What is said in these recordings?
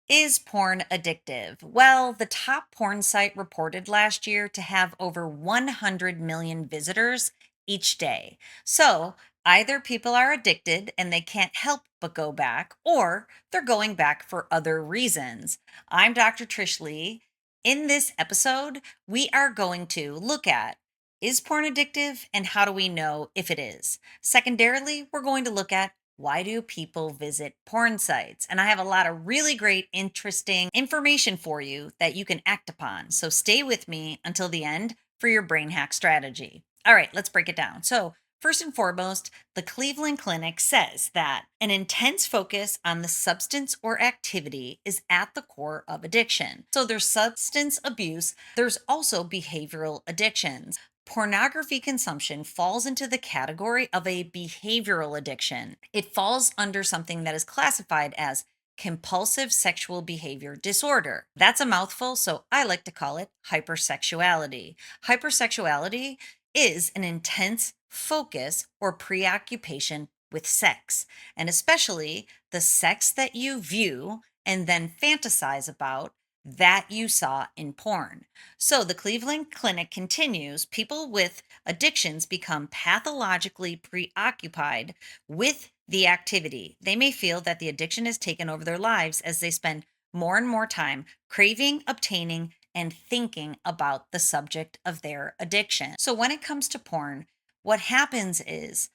Is porn addictive? Well, the top porn site reported last year to have over 100 million visitors each day. So either people are addicted and they can't help but go back, or they're going back for other reasons. I'm Dr. Trish Leigh. In this episode, we are going to look at, is porn addictive and how do we know if it is? Secondarily, we're going to look at, why do people visit porn sites? And I have a lot of really great, interesting information for you that you can act upon. So stay with me until the end for your brain hack strategy. All right, let's break it down. So, first and foremost, the Cleveland Clinic says that an intense focus on the substance or activity is at the core of addiction. So, there's substance abuse, there's also behavioral addictions. Pornography consumption falls into the category of a behavioral addiction. It falls under something that is classified as compulsive sexual behavior disorder. That's a mouthful, so I like to call it hypersexuality. Hypersexuality is an intense focus or preoccupation with sex, and especially the sex that you view and then fantasize about that you saw in porn. So the Cleveland Clinic continues, people with addictions become pathologically preoccupied with the activity. They may feel that the addiction has taken over their lives as they spend more and more time craving, obtaining, and thinking about the subject of their addiction. So when it comes to porn, what happens is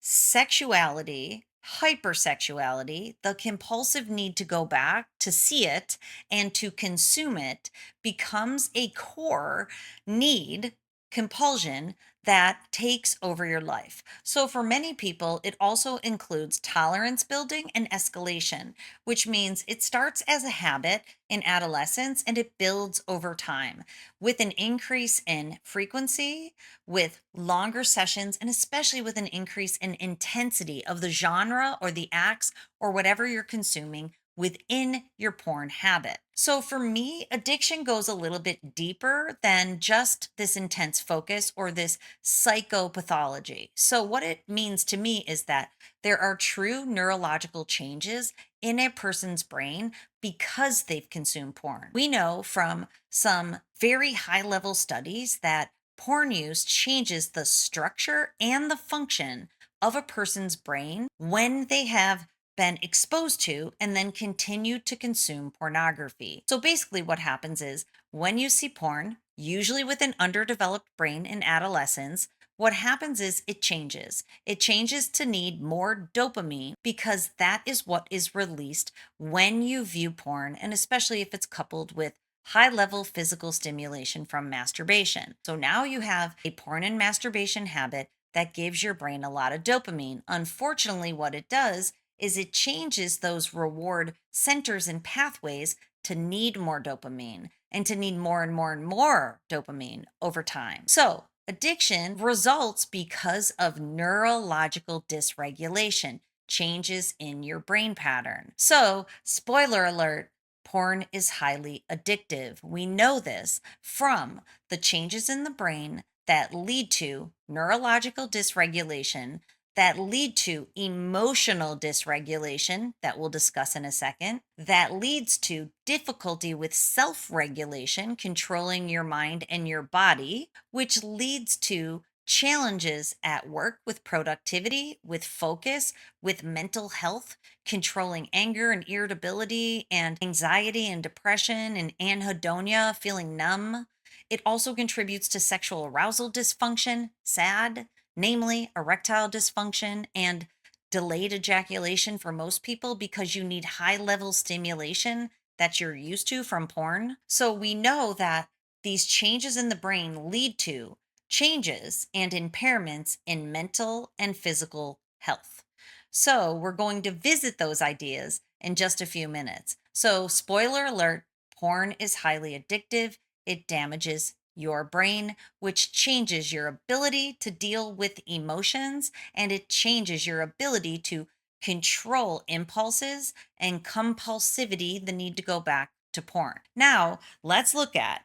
sexuality, hypersexuality, the compulsive need to go back to see it and to consume it becomes a core need, compulsion that takes over your life. So, for many people, it also includes tolerance building and escalation, which means it starts as a habit in adolescence and it builds over time with an increase in frequency, with longer sessions, and especially with an increase in intensity of the genre or the acts or whatever you're consuming within your porn habit. So for me, addiction goes a little bit deeper than just this intense focus or this psychopathology. So what it means to me is that there are true neurological changes in a person's brain because they've consumed porn. We know from some very high level studies that porn use changes the structure and the function of a person's brain when they have been exposed to and then continue to consume pornography. So basically, what happens is when you see porn, usually with an underdeveloped brain in adolescence, what happens is it changes. It changes to need more dopamine because that is what is released when you view porn, and especially if it's coupled with high level physical stimulation from masturbation. So now you have a porn and masturbation habit that gives your brain a lot of dopamine. Unfortunately, what it does is it changes those reward centers and pathways to need more dopamine and to need more and more and more dopamine over time. So, addiction results because of neurological dysregulation, changes in your brain pattern. So, spoiler alert, porn is highly addictive. We know this from the changes in the brain that lead to neurological dysregulation, that lead to emotional dysregulation, that we'll discuss in a second, that leads to difficulty with self regulation, controlling your mind and your body, which leads to challenges at work with productivity, with focus, with mental health, controlling anger and irritability and anxiety and depression and anhedonia, feeling numb. It also contributes to sexual arousal dysfunction, SAD, namely erectile dysfunction and delayed ejaculation for most people because you need high level stimulation that you're used to from porn. So we know that these changes in the brain lead to changes and impairments in mental and physical health. So we're going to visit those ideas in just a few minutes. So, spoiler alert, porn is highly addictive. It damages your brain, which changes your ability to deal with emotions, and it changes your ability to control impulses and compulsivity, the need to go back to porn. Now, let's look at,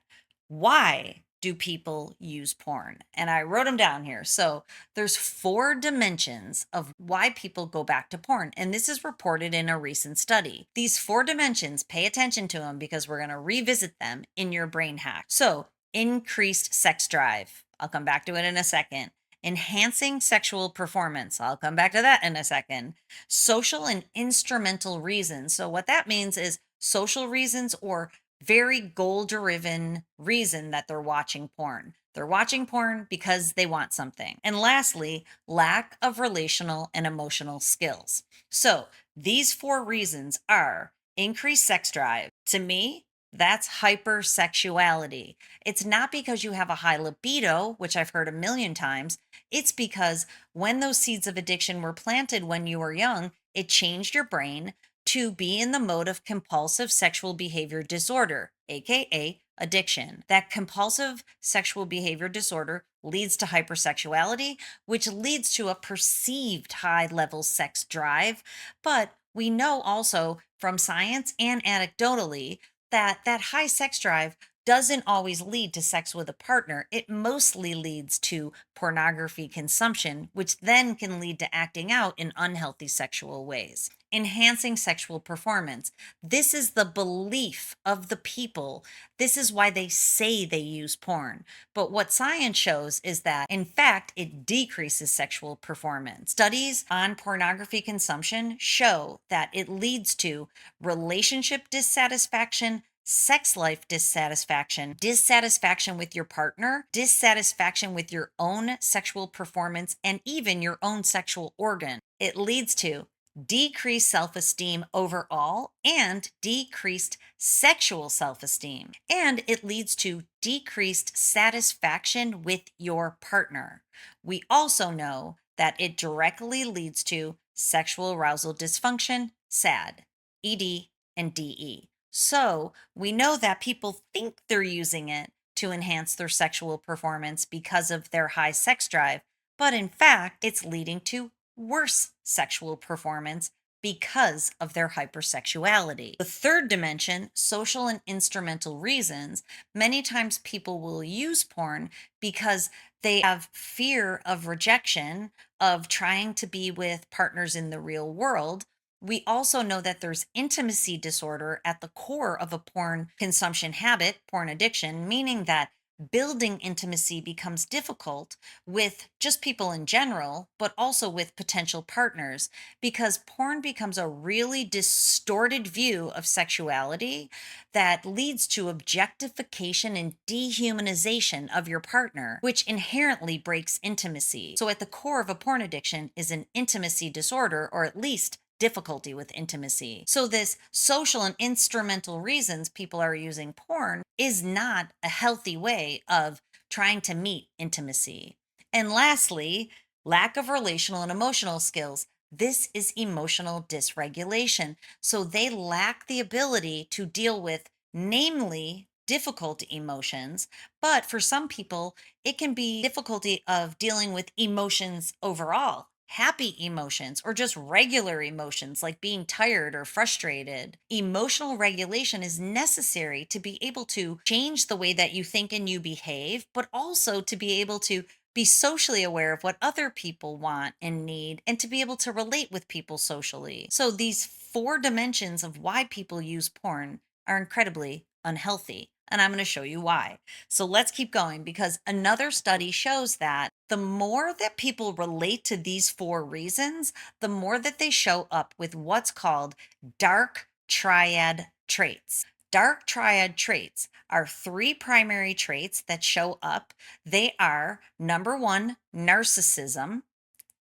why do people use porn? And I wrote them down here. So there's 4 dimensions of why people go back to porn. And this is reported in a recent study. These 4 dimensions, pay attention to them because we're going to revisit them in your brain hack. So increased sex drive. I'll come back to it in a second. Enhancing sexual performance. I'll come back to that in a second. Social and instrumental reasons. So what that means is social reasons or very goal driven reason that they're watching porn. They're watching porn because they want something. And lastly, lack of relational and emotional skills. So these 4 reasons are increased sex drive. To me, that's hypersexuality. It's not because you have a high libido, which I've heard a million times. It's because when those seeds of addiction were planted when you were young, it changed your brain to be in the mode of compulsive sexual behavior disorder, aka addiction. That compulsive sexual behavior disorder leads to hypersexuality, which leads to a perceived high level sex drive. But we know also from science and anecdotally that that high sex drive doesn't always lead to sex with a partner. It mostly leads to pornography consumption, which then can lead to acting out in unhealthy sexual ways. Enhancing sexual performance. This is the belief of the people. This is why they say they use porn. But what science shows is that, in fact, it decreases sexual performance. Studies on pornography consumption show that it leads to relationship dissatisfaction, sex life dissatisfaction, dissatisfaction with your partner, dissatisfaction with your own sexual performance, and even your own sexual organ. It leads to decreased self esteem overall and decreased sexual self esteem. And it leads to decreased satisfaction with your partner. We also know that it directly leads to sexual arousal dysfunction, SAD, ED, and DE. So we know that people think they're using it to enhance their sexual performance because of their high sex drive, but in fact, it's leading to worse sexual performance because of their hypersexuality. The third dimension, social and instrumental reasons, many times people will use porn because they have fear of rejection, of trying to be with partners in the real world. We also know that there's intimacy disorder at the core of a porn consumption habit, porn addiction, meaning that building intimacy becomes difficult with just people in general, but also with potential partners, because porn becomes a really distorted view of sexuality that leads to objectification and dehumanization of your partner, which inherently breaks intimacy. So, at the core of a porn addiction is an intimacy disorder, or at least difficulty with intimacy. So, this social and instrumental reasons people are using porn is not a healthy way of trying to meet intimacy. And lastly, lack of relational and emotional skills. This is emotional dysregulation. So, they lack the ability to deal with, namely, difficult emotions. But for some people, it can be difficulty of dealing with emotions overall, happy emotions, or just regular emotions like being tired or frustrated. Emotional regulation is necessary to be able to change the way that you think and you behave, but also to be able to be socially aware of what other people want and need, and to be able to relate with people socially. So, these 4 dimensions of why people use porn are incredibly unhealthy. And I'm going to show you why. So let's keep going, because another study shows that the more that people relate to these 4 reasons, the more that they show up with what's called dark triad traits. Dark triad traits are 3 primary traits that show up. They are number 1, narcissism.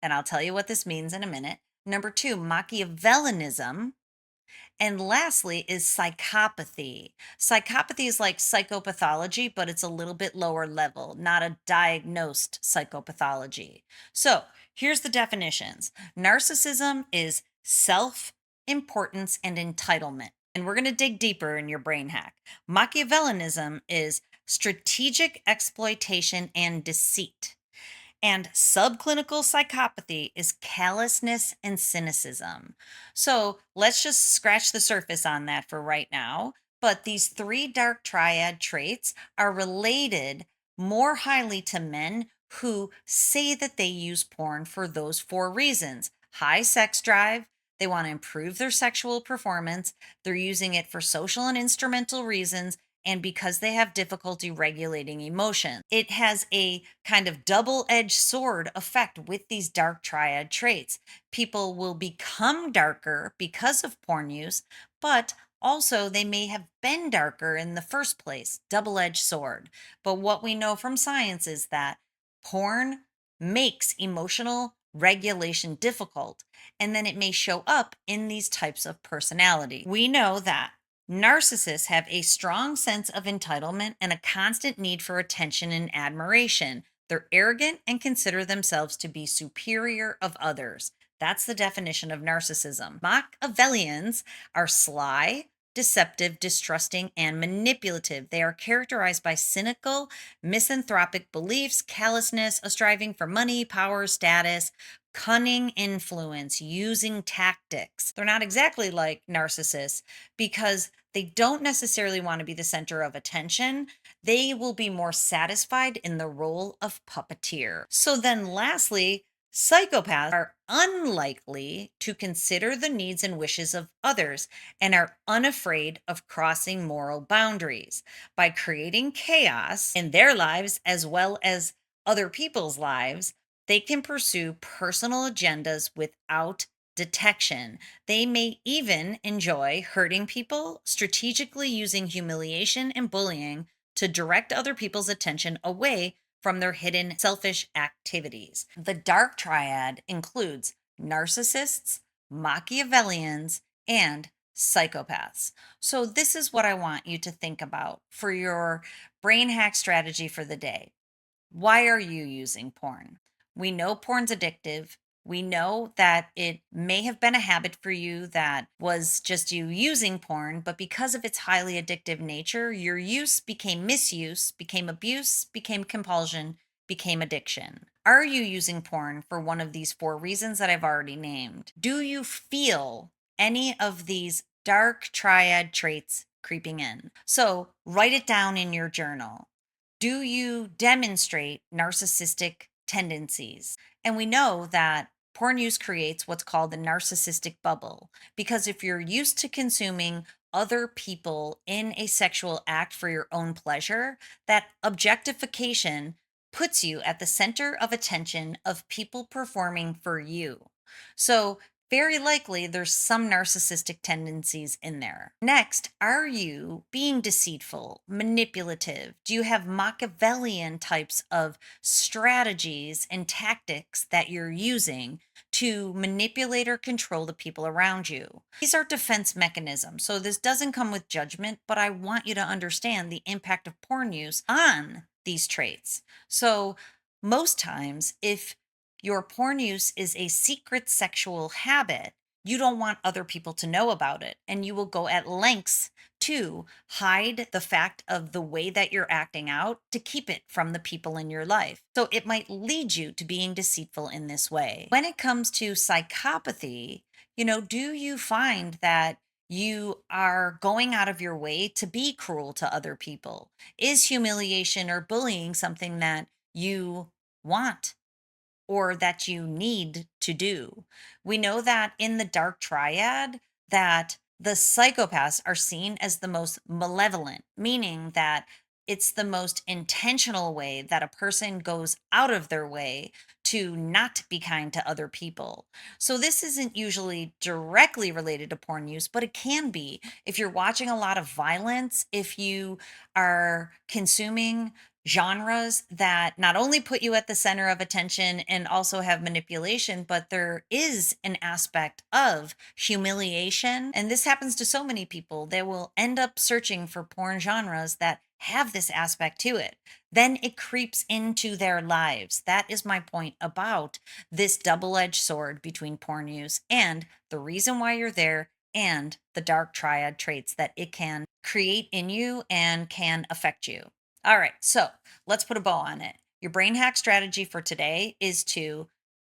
And I'll tell you what this means in a minute. Number 2, Machiavellianism. And lastly is psychopathy. Psychopathy is like psychopathology, but it's a little bit lower level, not a diagnosed psychopathology. So here's the definitions. Narcissism is self importance and entitlement. And we're going to dig deeper in your brain hack. Machiavellianism is strategic exploitation and deceit. And subclinical psychopathy is callousness and cynicism. So let's just scratch the surface on that for right now. But these 3 dark triad traits are related more highly to men who say that they use porn for those four reasons: high sex drive, they want to improve their sexual performance, they're using it for social and instrumental reasons, and because they have difficulty regulating emotion. It has a kind of double edged sword effect with these dark triad traits. People will become darker because of porn use, but also they may have been darker in the first place. Double edged sword. But what we know from science is that porn makes emotional regulation difficult, and then it may show up in these types of personality. We know that narcissists have a strong sense of entitlement and a constant need for attention and admiration. They're arrogant and consider themselves to be superior of others. That's the definition of narcissism. Machiavellians are sly, deceptive, distrusting, and manipulative. They are characterized by cynical, misanthropic beliefs, callousness, a striving for money, power, status, cunning influence, using tactics. They're not exactly like narcissists because they don't necessarily want to be the center of attention. They will be more satisfied in the role of puppeteer. So then, lastly, psychopaths are unlikely to consider the needs and wishes of others and are unafraid of crossing moral boundaries. By creating chaos in their lives as well as other people's lives, they can pursue personal agendas without detection. They may even enjoy hurting people, strategically using humiliation and bullying to direct other people's attention away from their hidden selfish activities. The dark triad includes narcissists, Machiavellians, and psychopaths. So, this is what I want you to think about for your brain hack strategy for the day. Why are you using porn? We know porn's addictive. We know that it may have been a habit for you that was just you using porn, but because of its highly addictive nature, your use became misuse, became abuse, became compulsion, became addiction. Are you using porn for one of these four reasons that I've already named? Do you feel any of these dark triad traits creeping in? So write it down in your journal. Do you demonstrate narcissistic tendencies? And we know that porn use creates what's called the narcissistic bubble, because if you're used to consuming other people in a sexual act for your own pleasure, that objectification puts you at the center of attention of people performing for you. So very likely there's some narcissistic tendencies in there. Next, are you being deceitful, manipulative? Do you have Machiavellian types of strategies and tactics that you're using to manipulate or control the people around you? These are defense mechanisms. So this doesn't come with judgment, but I want you to understand the impact of porn use on these traits. So most times, if your porn use is a secret sexual habit, you don't want other people to know about it. And you will go at lengths to hide the fact of the way that you're acting out to keep it from the people in your life. So it might lead you to being deceitful in this way. When it comes to psychopathy, do you find that you are going out of your way to be cruel to other people? Is humiliation or bullying something that you want or that you need to do? We know that in the dark triad that the psychopaths are seen as the most malevolent, meaning that it's the most intentional way that a person goes out of their way to not be kind to other people. So this isn't usually directly related to porn use, but it can be. If you're watching a lot of violence, if you are consuming genres that not only put you at the center of attention and also have manipulation, but there is an aspect of humiliation. And this happens to so many people. They will end up searching for porn genres that have this aspect to it. Then it creeps into their lives. That is my point about this double edged sword between porn use and the reason why you're there and the dark triad traits that it can create in you and can affect you. All right, so let's put a bow on it. Your brain hack strategy for today is to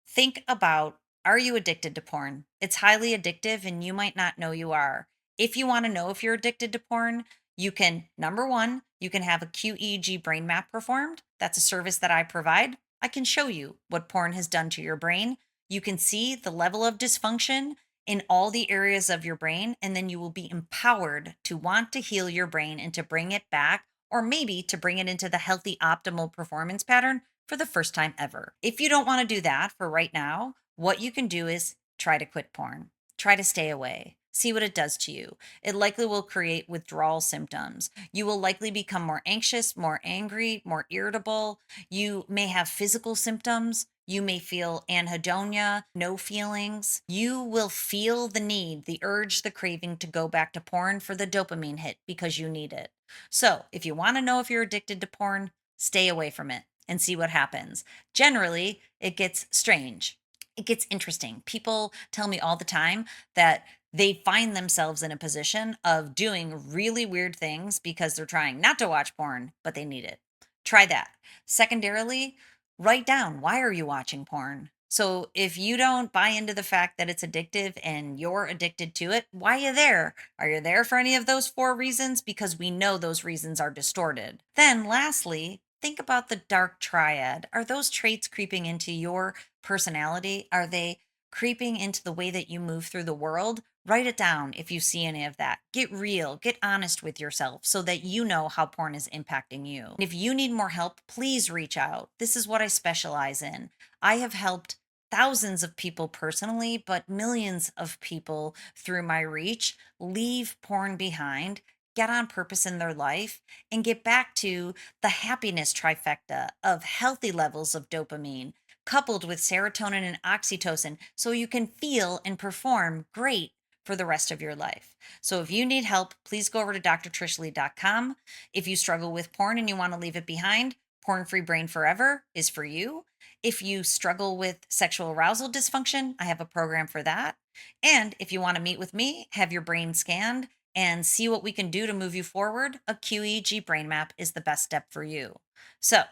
think about, are you addicted to porn? It's highly addictive and you might not know you are. If you want to know if you're addicted to porn, You can, number one, you can have a QEEG brain map performed. That's a service that I provide. I can show you what porn has done to your brain. You can see the level of dysfunction in all the areas of your brain, and then you will be empowered to want to heal your brain and to bring it back, or maybe to bring it into the healthy, optimal performance pattern for the first time ever. If you don't want to do that for right now, what you can do is try to quit porn, try to stay away, see what it does to you. It likely will create withdrawal symptoms. You will likely become more anxious, more angry, more irritable. You may have physical symptoms. You may feel anhedonia, no feelings. You will feel the need, the urge, the craving to go back to porn for the dopamine hit because you need it. So, if you want to know if you're addicted to porn, stay away from it and see what happens. Generally, it gets strange. It gets interesting. People tell me all the time that they find themselves in a position of doing really weird things because they're trying not to watch porn, but they need it. Try that. Secondarily, write down, why are you watching porn? So if you don't buy into the fact that it's addictive and you're addicted to it, why are you there? Are you there for any of those four reasons? Because we know those reasons are distorted. Then lastly, think about the dark triad. Are those traits creeping into your personality? Are they creeping into the way that you move through the world? Write it down if you see any of that. Get real, get honest with yourself so that you know how porn is impacting you. If you need more help, please reach out. This is what I specialize in. I have helped thousands of people personally, but millions of people through my reach leave porn behind, get on purpose in their life, and get back to the happiness trifecta of healthy levels of dopamine coupled with serotonin and oxytocin so you can feel and perform great for the rest of your life. So if you need help, please go over to drtrishleigh.com. If you struggle with porn and you want to leave it behind, Porn Free Brain Forever is for you. If you struggle with sexual arousal dysfunction, I have a program for that. And if you want to meet with me, have your brain scanned, and see what we can do to move you forward, a QEEG brain map is the best step for you. So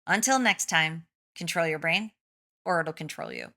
until next time, control your brain or it'll control you.